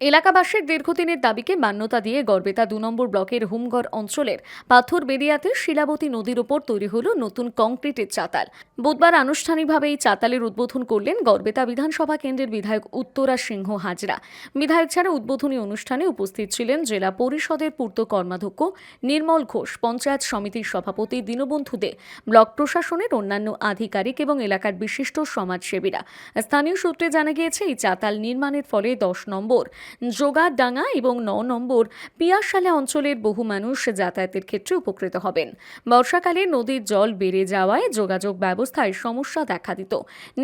এলাকাবাসীর দীর্ঘদিনের দাবিকে মান্যতা দিয়ে গড়বেতা ২ নম্বর ব্লকের হুমগড় অঞ্চলের পাথর বেরিয়াতে শিলাবতী নদীর ওপর তৈরি হল নতুন কংক্রিটের চাতাল। বুধবার আনুষ্ঠানিকভাবে এই চাতালের উদ্বোধন করলেন গড়বেতা বিধানসভা কেন্দ্রের বিধায়ক উত্তরা সিংহ হাজরা। বিধায়ক ছাড়া উদ্বোধনী অনুষ্ঠানে উপস্থিত ছিলেন জেলা পরিষদের পূর্ত কর্মাধ্যক্ষ নির্মল ঘোষ, পঞ্চায়েত সমিতির সভাপতি দীনবন্ধু দে, ব্লক প্রশাসনের অন্যান্য আধিকারিক এবং এলাকার বিশিষ্ট সমাজসেবীরা। স্থানীয় সূত্রে জানা গিয়েছে, এই চাতাল নির্মাণের ফলে ১০ নম্বর জোগাড়ডাঙ্গা এবং ৯ নম্বর পিয়াশালা অঞ্চলের বহু মানুষ যাতায়াতের ক্ষেত্রে উপকৃত হবেন। বর্ষাকালে নদীর জল বেড়ে যাওয়ায় যোগাযোগ ব্যবস্থায় সমস্যা দেখা দিত।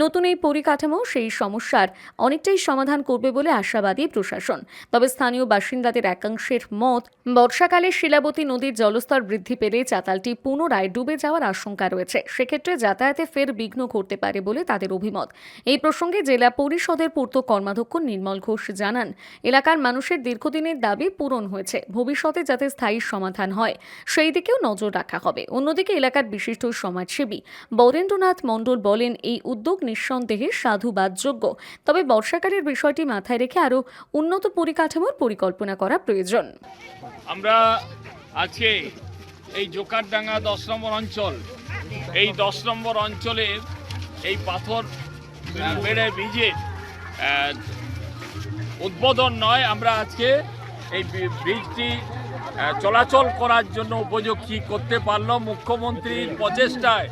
নতুন এই পরিকাঠামো সেই সমস্যার অনেকটাই সমাধান করবে বলে আশাবাদী প্রশাসন। তবে স্থানীয় বাসিন্দাদের একাংশের মত, বর্ষাকালে শিলাবতী নদীর জলস্তর বৃদ্ধি পেলে চাতালটি পুনরায় ডুবে যাওয়ার আশঙ্কা রয়েছে। সেক্ষেত্রে যাতায়াতে ফের বিঘ্ন ঘটতে পারে বলে তাদের অভিমত। এই প্রসঙ্গে জেলা পরিষদের পূর্ত কর্মাধ্যক্ষ নির্মল ঘোষ জানান, এলাকার মানুষের দীর্ঘদিনের দাবি পূরণ হয়েছে। ভবিষ্যতে যাতে স্থায়ী সমাধান হয় সেই দিকেও নজর রাখা হবে। অন্যদিকে এলাকার বিশিষ্ট সমাজসেবী বরেন্দ্রনাথ মণ্ডল বলেন, এই উদ্যোগ নিঃসন্দেহে সাধুবাদযোগ্য। তবে বর্ষাকালের বিষয়টি মাথায় রেখে আরও উন্নত পরিকাঠামোর পরিকল্পনা করা প্রয়োজন। আমরা আজকে এই জোকারডাঙ্গা ১০ নম্বর অঞ্চল, এই ১০ নম্বর অঞ্চলের এই পাথর বেড়ে ব্রিজের উদ্বোধন নয়, আমরা আজকে এই ব্রিজটি চলাচল করার জন্য উপযোগী করতে পারল মুখ্যমন্ত্রীর প্রচেষ্টায়,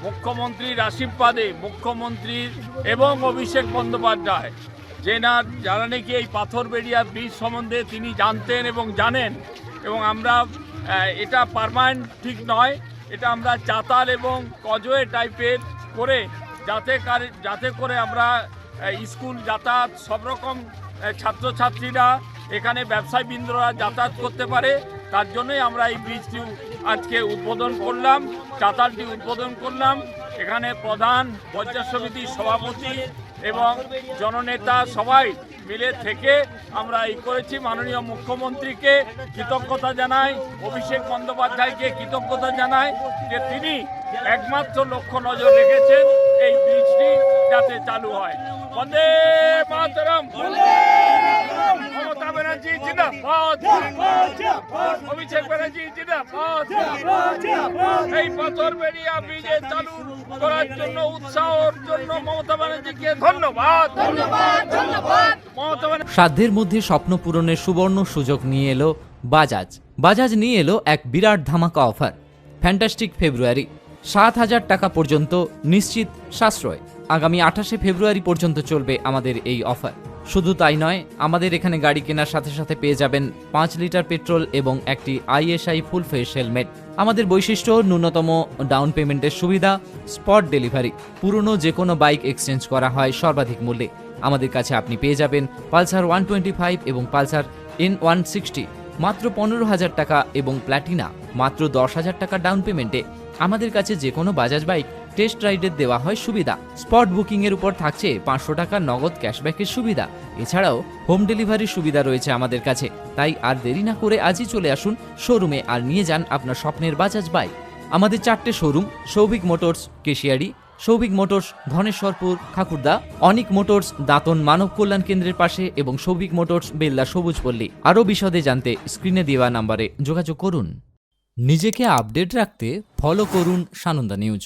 মুখ্যমন্ত্রীর আশীর্বাদে, মুখ্যমন্ত্রীর এবং অভিষেক বন্দ্যোপাধ্যায় যারা নাকি এই পাথরবেড়িয়া ব্রিজ সম্বন্ধে তিনি জানতেন এবং জানেন। এবং আমরা এটা পার্মানেন্ট ঠিক নয়, এটা আমরা চাতাল এবং কজওয়ে টাইপের করে যাতে করে আমরা স্কুল যাতায়াত সব রকম ছাত্রছাত্রীরা এখানে ব্যবসায়ীবৃন্দরা যাতায়াত করতে পারে, তার জন্যই আমরা এই ব্রিজটি আজকে উদ্বোধন করলাম, চাতালটি উদ্বোধন করলাম। এখানে প্রধান, পঞ্চায়েত সমিতির সভাপতি এবং জননেতা সবাই মিলে থেকে আমরা এই করেছি। মাননীয় মুখ্যমন্ত্রীকে কৃতজ্ঞতা জানাই, অভিষেক বন্দ্যোপাধ্যায়কে কৃতজ্ঞতা জানাই যে তিনি একমাত্র লক্ষ্য নজর রেখেছেন এই ব্রিজটি যাতে চালু হয়। বন্দে মাতরম, মমতা ব্যানার্জি জিন্দাবাদ, অভিষেক ব্যানার্জি জিন্দাবাদ। এই পাথরবেড়িয়া ব্রিজে চালু করার জন্য উৎসাহের জন্য মমতা ব্যানার্জিকে ধন্যবাদ। সাধ্যের মধ্যে স্বপ্ন পূরণের সুবর্ণ সুযোগ নিয়ে এলো বাজাজ নিয়ে এলো এক বিরাট ধামাকা অফার। ফ্যান্টাস্টিক ফেব্রুয়ারি, ৭,০০০ টাকা পর্যন্ত নিশ্চিত সাশ্রয়। আগামী ২৮শে ফেব্রুয়ারি পর্যন্ত চলবে আমাদের এই অফার। শুধু তাই নয়, আমাদের এখানে গাড়ি কেনার সাথে সাথে পেয়ে যাবেন ৫ লিটার পেট্রোল এবং একটি ISI ফুল ফেস হেলমেট। আমাদের বৈশিষ্ট্য, ন্যূনতম ডাউন পেমেন্টের সুবিধা, স্পট ডেলিভারি, পুরনো যে কোনো বাইক এক্সচেঞ্জ করা হয় সর্বাধিক মূল্যে। আমাদের কাছে আপনি পেয়ে যাবেন পালসার 125 এবং পালসার N160 মাত্র ১৫,০০০ টাকা এবং প্ল্যাটিনা মাত্র ১০,০০০ টাকা ডাউন পেমেন্টে। আমাদের কাছে যে কোনো বাজাজ বাইক টেস্ট রাইডের দেওয়া হয় সুবিধা। স্পট বুকিংয়ের উপর থাকছে ৫০০ টাকা নগদ ক্যাশব্যাকের সুবিধা। এছাড়াও হোম ডেলিভারির সুবিধা রয়েছে আমাদের কাছে। তাই আর দেরি না করে আজই চলে আসুন শোরুমে আর নিয়ে যান আপনার স্বপ্নের বাজাজ বাইক। আমাদের ৪টে showroom, Souvik Motors Keshiary, Souvik Motors Dhaneswarpur Khakurda, Anik Motors Dantan মানব কল্যাণ কেন্দ্রের পাশে এবং সৌভিক মোটরস বেল্লা সবুজপল্লী। আরও বিশদে জানতে স্ক্রিনে দেওয়া নাম্বারে যোগাযোগ করুন। নিজেকে আপডেট রাখতে ফলো করুন সানন্দা নিউজ।